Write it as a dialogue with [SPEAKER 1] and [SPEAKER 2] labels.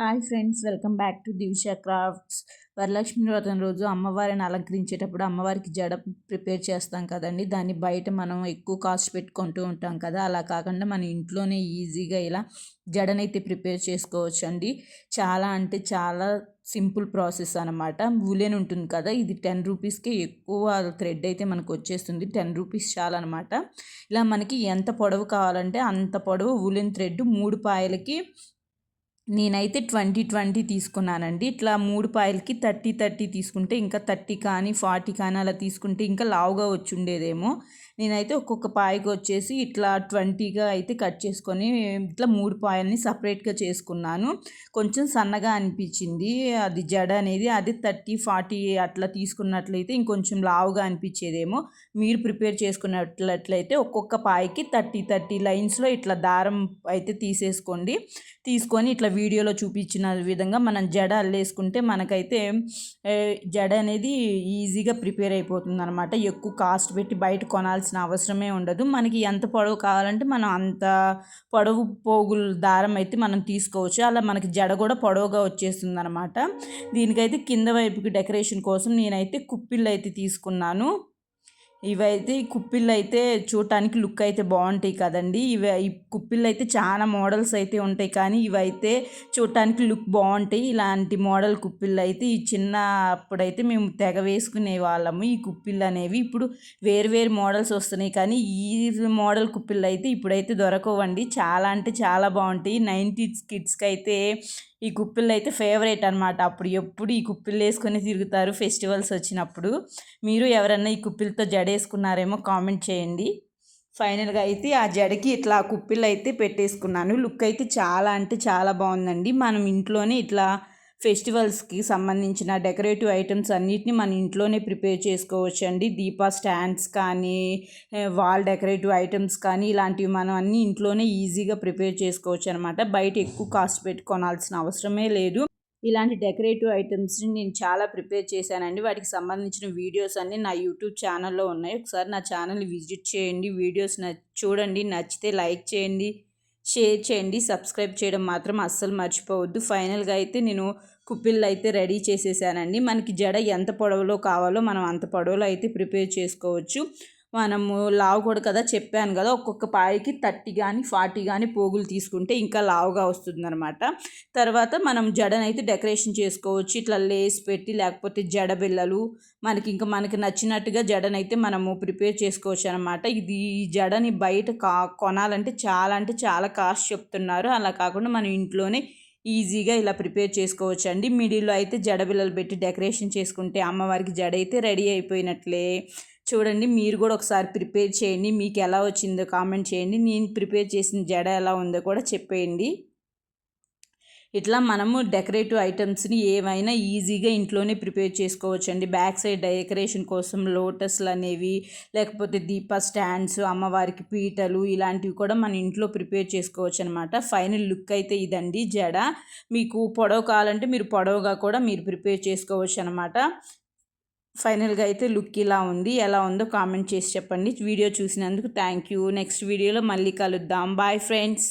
[SPEAKER 1] Hi friends, welcome back to Divisha crafts. Varalakshmi Vratam రోజు అమ్మవారిని అలంకరించేటప్పుడు అమ్మవారికి జడ ప్రిపేర్ చేస్తాం కదండి. దాన్ని బయట మనం ఎక్కువ కాస్ట్ పెట్టుకుంటూ ఉంటాం కదా. అలా కాకుండా మన ఇంట్లోనే ఈజీగా ఇలా జడనైతే ప్రిపేర్ చేసుకోవచ్చు అండి. చాలా అంటే చాలా సింపుల్ ప్రాసెస్ అనమాట. ఉలెన్ ఉంటుంది కదా, ఇది 10 రూపీస్కే ఎక్కువ థ్రెడ్ అయితే మనకు వచ్చేస్తుంది. 10 రూపీస్ చాలన్నమాట. ఇలా మనకి ఎంత పొడవు కావాలంటే అంత పొడవు ఉలెన్ థ్రెడ్ 3 పాయలకి నేనైతే 20 తీసుకున్నానండి. ఇట్లా 3 పాయలకి 30 తీసుకుంటే ఇంకా 30 కానీ 40 కానీ అలా తీసుకుంటే ఇంకా లావుగా వచ్చి ఉండేదేమో. నేనైతే ఒక్కొక్క పాయకి వచ్చేసి ఇట్లా 20గా అయితే కట్ చేసుకొని ఇట్లా 3 పాయల్ని సపరేట్గా చేసుకున్నాను. కొంచెం సన్నగా అనిపించింది అది జడ అనేది. అది 30, 40 అట్లా తీసుకున్నట్లయితే ఇంకొంచెం లావుగా అనిపించేదేమో. మీరు ప్రిపేర్ చేసుకున్నట్లయితే ఒక్కొక్క పాయకి 30 లైన్స్లో ఇట్లా దారం అయితే తీసేసుకోండి. తీసుకొని ఇట్లా వీడియోలో చూపించిన విధంగా మనం జడ అల్లేసుకుంటే మనకైతే జడ అనేది ఈజీగా ప్రిపేర్ అయిపోతుంది అనమాట. ఎక్కువ కాస్ట్ పెట్టి బయట కొనాల్సిన అవసరమే ఉండదు. మనకి ఎంత పొడవు కావాలంటే మనం అంత పొడవు పోగులు దారం అయితే మనం తీసుకోవచ్చు. అలా మనకి జడ కూడా పొడవుగా వచ్చేస్తుంది అనమాట. దీనికైతే కింద వైపుకి డెకరేషన్ కోసం నేనైతే కుప్పిళ్ళు అయితే తీసుకున్నాను. ఇవైతే ఈ కుప్పిళ్ళు అయితే చూడటానికి లుక్ అయితే బాగుంటాయి కదండి. ఈ కుప్పిళ్ళు అయితే చాలా మోడల్స్ అయితే ఉంటాయి, కానీ ఇవైతే చూడటానికి లుక్ బాగుంటాయి. ఇలాంటి మోడల్ కుప్పిళ్ళు అయితే ఈ చిన్నప్పుడైతే మేము తెగ వేసుకునే వాళ్ళము ఈ కుప్పిళ్ళు అనేవి. ఇప్పుడు వేరు మోడల్స్ వస్తున్నాయి, కానీ ఈ మోడల్ కుప్పిళ్ళు అయితే ఇప్పుడైతే దొరకవండి. చాలా అంటే చాలా బాగుంటాయి. 90s కిడ్స్కి అయితే ఈ కుప్పిళ్ళు అయితే ఫేవరెట్ అనమాట. అప్పుడు ఎప్పుడు ఈ కుప్పిళ్ళు వేసుకొని తిరుగుతారు ఫెస్టివల్స్ వచ్చినప్పుడు. మీరు ఎవరన్నా ఈ కుప్పిలతో జడేసుకున్నారేమో కామెంట్ చేయండి. ఫైనల్గా అయితే ఆ జడకి ఇట్లా కుప్పిళ్ళు అయితే పెట్టేసుకున్నాను. లుక్ అయితే చాలా అంటే చాలా బాగుందండి. మనం ఇంట్లోనే ఇట్లా ఫెస్టివల్స్కి సంబంధించిన డెకరేటివ్ ఐటమ్స్ అన్నిటిని మన ఇంట్లోనే ప్రిపేర్ చేసుకోవచ్చు అండి. దీపా స్టాండ్స్ కానీ వాల్ డెకరేటివ్ ఐటమ్స్ కానీ ఇలాంటివి మనం అన్నీ ఇంట్లోనే ఈజీగా ప్రిపేర్ చేసుకోవచ్చు అనమాట. బయట ఎక్కువ కాస్ట్ పెట్టి కొనాల్సిన అవసరమే లేదు. ఇలాంటి డెకరేటివ్ ఐటమ్స్ని నేను చాలా ప్రిపేర్ చేశానండి. వాటికి సంబంధించిన వీడియోస్ అన్నీ నా యూట్యూబ్ ఛానల్లో ఉన్నాయి. ఒకసారి నా ఛానల్ని విజిట్ చేయండి. వీడియోస్ చూడండి, నచ్చితే లైక్ చేయండి, షేర్ చేయండి, సబ్స్క్రైబ్ చేయడం మాత్రం అస్సలు మర్చిపోవద్దు. ఫైనల్గా అయితే నేను కుప్పిళ్ళు అయితే రెడీ చేసేసానండి. మనకి జడ ఎంత పొడవులో కావాలో మనం అంత పొడవులో అయితే ప్రిపేర్ చేసుకోవచ్చు. మనము లావు కూడా కదా, చెప్పాను కదా, ఒక్కొక్క పాయకి 30 కానీ 40 కానీ పోగులు తీసుకుంటే ఇంకా లావుగా వస్తుందన్నమాట. తర్వాత మనం జడనైతే డెకరేషన్ చేసుకోవచ్చు. ఇట్లా లేస్ పెట్టి లేకపోతే జడ బిళ్ళలు మనకి నచ్చినట్టుగా జడనైతే మనము ప్రిపేర్ చేసుకోవచ్చు అనమాట. ఈ జడని బయట కొనాలంటే చాలా అంటే చాలా కాస్ట్ చెప్తున్నారు. అలా కాకుండా మనం ఇంట్లోనే ఈజీగా ఇలా ప్రిపేర్ చేసుకోవచ్చు అండి. మిడిల్లో అయితే జడ బిళ్ళలు పెట్టి డెకరేషన్ చేసుకుంటే అమ్మవారికి జడ అయితే రెడీ అయిపోయినట్లే. చూడండి, మీరు కూడా ఒకసారి ప్రిపేర్ చేయండి. మీకు ఎలా వచ్చిందో కామెంట్ చేయండి. నేను ప్రిపేర్ చేసిన జడ ఎలా ఉందో కూడా చెప్పేయండి. ఇట్లా మనము డెకరేటివ్ ఐటమ్స్ని ఏవైనా ఈజీగా ఇంట్లోనే ప్రిపేర్ చేసుకోవచ్చండి. బ్యాక్ సైడ్ డెకరేషన్ కోసం లోటస్లు అనేవి, లేకపోతే దీప స్టాండ్స్, అమ్మవారికి పీటలు, ఇలాంటివి కూడా మన ఇంట్లో ప్రిపేర్ చేసుకోవచ్చు అనమాట. ఫైనల్ లుక్ అయితే ఇదండి జడ. మీకు పొడవు కావాలంటే మీరు పొడవుగా కూడా మీరు ప్రిపేర్ చేసుకోవచ్చు అనమాట. ఫైనల్గా అయితే లుక్ ఇలా ఉంది. ఎలా ఉందో కామెంట్ చేసి చెప్పండి. వీడియో చూసినందుకు థ్యాంక్ యూ. నెక్స్ట్ వీడియోలో మళ్ళీ కలుద్దాం. Bye friends.